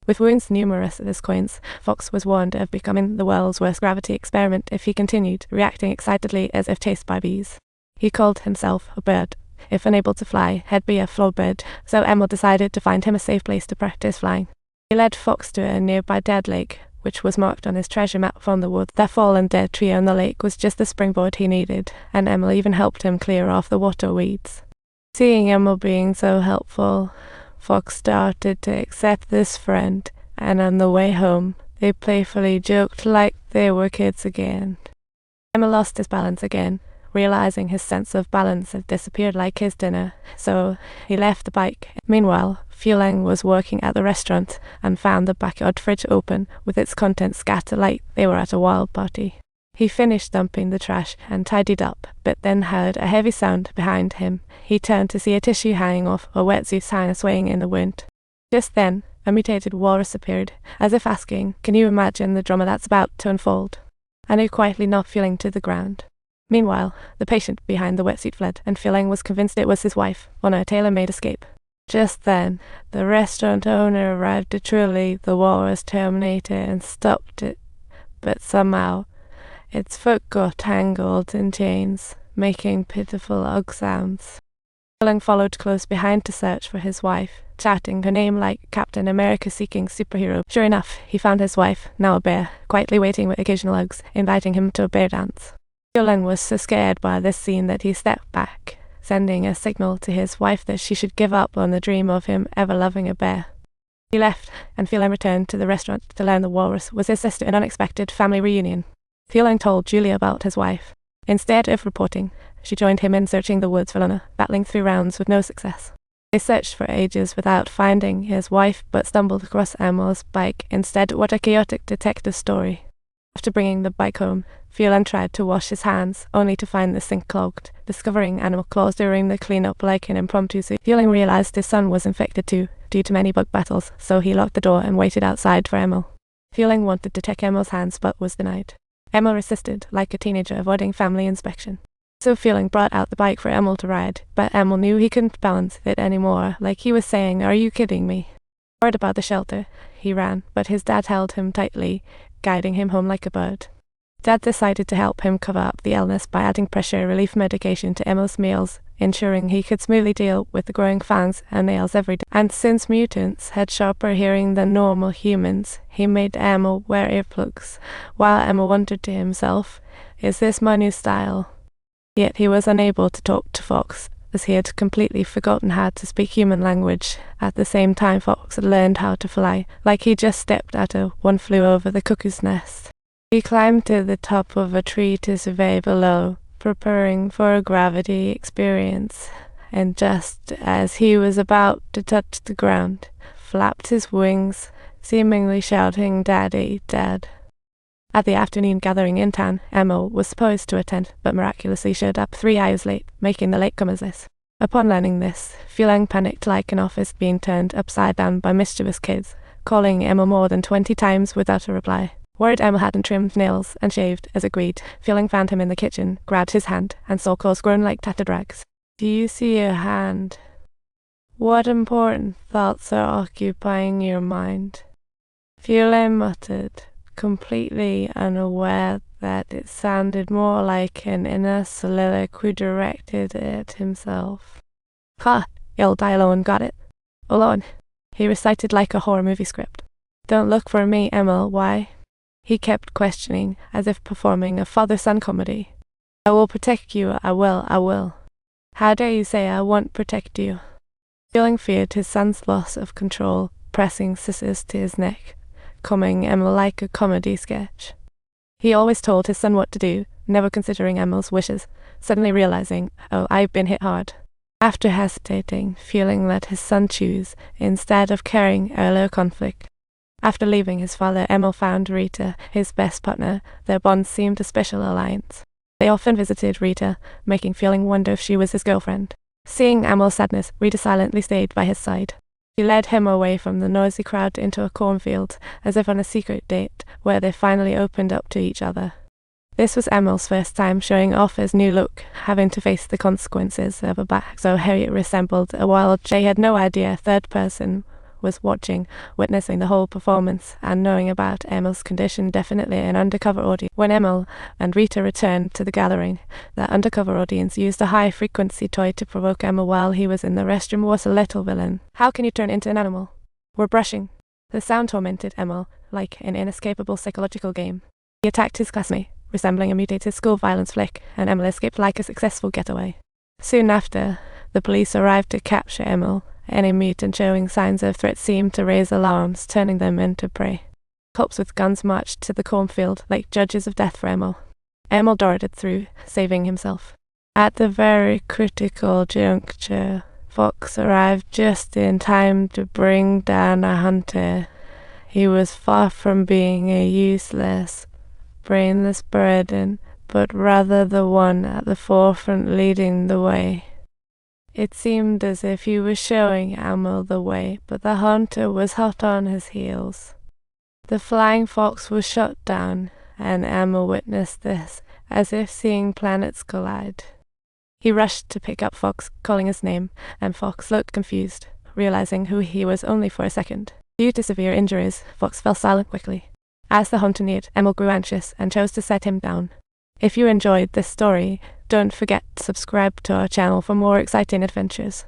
With wounds numerous at his coins, Fox was warned of becoming the world's worst gravity experiment if he continued, reacting excitedly as if chased by bees. He called himself a bird. If unable to fly, he'd be a floor bird, so Emil decided to find him a safe place to practice flying. He led Fox to a nearby dead lake, which was marked on his treasure map from the wood. That fallen dead tree on the lake was just the springboard he needed, and Emil even helped him clear off the water weeds. Seeing Emil being so helpful, Fox started to accept this friend, and on the way home, they playfully joked like they were kids again. Emil lost his balance again, realizing his sense of balance had disappeared like his dinner, so he left the bike. Meanwhile, Fueling was working at the restaurant and found the backyard fridge open with its contents scattered like they were at a wild party. He finished dumping the trash and tidied up, but then heard a heavy sound behind him. He turned to see a tissue hanging off a wetsuit hanger swaying in the wind. Just then, a mutated walrus appeared, as if asking, "Can you imagine the drama that's about to unfold?" And he quietly knocked Fueling to the ground. Meanwhile, the patient behind the wetsuit fled, and Fueling was convinced it was his wife on a tailor-made escape. Just then, the restaurant owner arrived to truly the walrus terminator and stopped it, but somehow its foot got tangled in chains, making pitiful ugh sounds. Fueling followed close behind to search for his wife, shouting her name like Captain America seeking superhero. Sure enough, he found his wife, now a bear, quietly waiting with occasional hugs, inviting him to a bear dance. Fueling was so scared by this scene that he stepped back, sending a signal to his wife that she should give up on the dream of him ever loving a bear. He left, and Fueling returned to the restaurant to learn the walrus was his sister in an unexpected family reunion. Fueling told Julia about his wife. Instead of reporting, she joined him in searching the woods for Luna, battling through rounds with no success. They searched for ages without finding his wife, but stumbled across Emil's bike instead. What a chaotic detective story. After bringing the bike home, Fueling tried to wash his hands, only to find the sink clogged, discovering animal claws during the cleanup like an impromptu suit. Fueling realized his son was infected too, due to many bug battles, so he locked the door and waited outside for Emil. Fueling wanted to check Emil's hands but was denied. Emil resisted, like a teenager avoiding family inspection. So Fueling brought out the bike for Emil to ride, but Emil knew he couldn't balance it anymore, like he was saying, "Are you kidding me?" Worried about the shelter, he ran, but his dad held him tightly, guiding him home like a bird. Dad decided to help him cover up the illness by adding pressure relief medication to Emil's meals, ensuring he could smoothly deal with the growing fangs and nails every day. And since mutants had sharper hearing than normal humans, he made Emil wear earplugs, while Emil wondered to himself, "Is this my new style?" Yet he was unable to talk to Fox, as he had completely forgotten how to speak human language. At the same time, Fox had learned how to fly, like he just stepped out of One Flew Over the Cuckoo's Nest. He climbed to the top of a tree to survey below, preparing for a gravity experience, and just as he was about to touch the ground, flapped his wings, seemingly shouting, "Daddy, Dad." At the afternoon gathering in town, Emil was supposed to attend, but miraculously showed up 3 hours late, making the latecomers list. Upon learning this, Fueling panicked like an office being turned upside down by mischievous kids, calling Emil more than 20 times without a reply. Worried Emil hadn't trimmed nails and shaved, as agreed, Fueling found him in the kitchen, grabbed his hand, and saw claws grown like tattered rags. "Do you see your hand? What important thoughts are occupying your mind?" Fueling muttered, completely unaware that it sounded more like an inner soliloquy directed at himself. "Ha! You'll die alone, got it? Alone," he recited like a horror movie script. "Don't look for me, Emil, why?" He kept questioning, as if performing a father-son comedy. "I will protect you, I will. How dare you say I won't protect you?" Fueling feared his son's loss of control, pressing scissors to his neck, coming Emil like a comedy sketch. He always told his son what to do, never considering Emil's wishes, suddenly realizing, "Oh, I've been hit hard." After hesitating, Fueling let his son choose, instead of carrying earlier conflict. After leaving his father, Emil found Rita, his best partner. Their bond seemed a special alliance. They often visited Rita, making Fueling wonder if she was his girlfriend. Seeing Emil's sadness, Rita silently stayed by his side. She led him away from the noisy crowd into a cornfield, as if on a secret date, where they finally opened up to each other. This was Emil's first time showing off his new look, having to face the consequences of a back so Harriet resembled a wild. They had no idea a third person was watching, witnessing the whole performance, and knowing about Emil's condition. Definitely an undercover audience. When Emil and Rita returned to the gathering, the undercover audience used a high-frequency toy to provoke Emil while he was in the restroom. Was a little villain. How can you turn into an animal? We're brushing. The sound tormented Emil like an inescapable psychological game. He attacked his classmate, resembling a mutated school violence flick, and Emil escaped like a successful getaway. Soon after, the police arrived to capture Emil. Any mutant showing signs of threat seemed to raise alarms, turning them into prey. Cops with guns marched to the cornfield like judges of death for Emil. Emil darted through, saving himself. At the very critical juncture, Fox arrived just in time to bring down a hunter. He was far from being a useless, brainless burden, but rather the one at the forefront leading the way. It seemed as if he was showing Emil the way, but the hunter was hot on his heels. The flying fox was shot down, and Emil witnessed this, as if seeing planets collide. He rushed to pick up Fox, calling his name, and Fox looked confused, realizing who he was only for a second. Due to severe injuries, Fox fell silent quickly. As the hunter neared, Emil grew anxious and chose to set him down. If you enjoyed this story, don't forget to subscribe to our channel for more exciting adventures.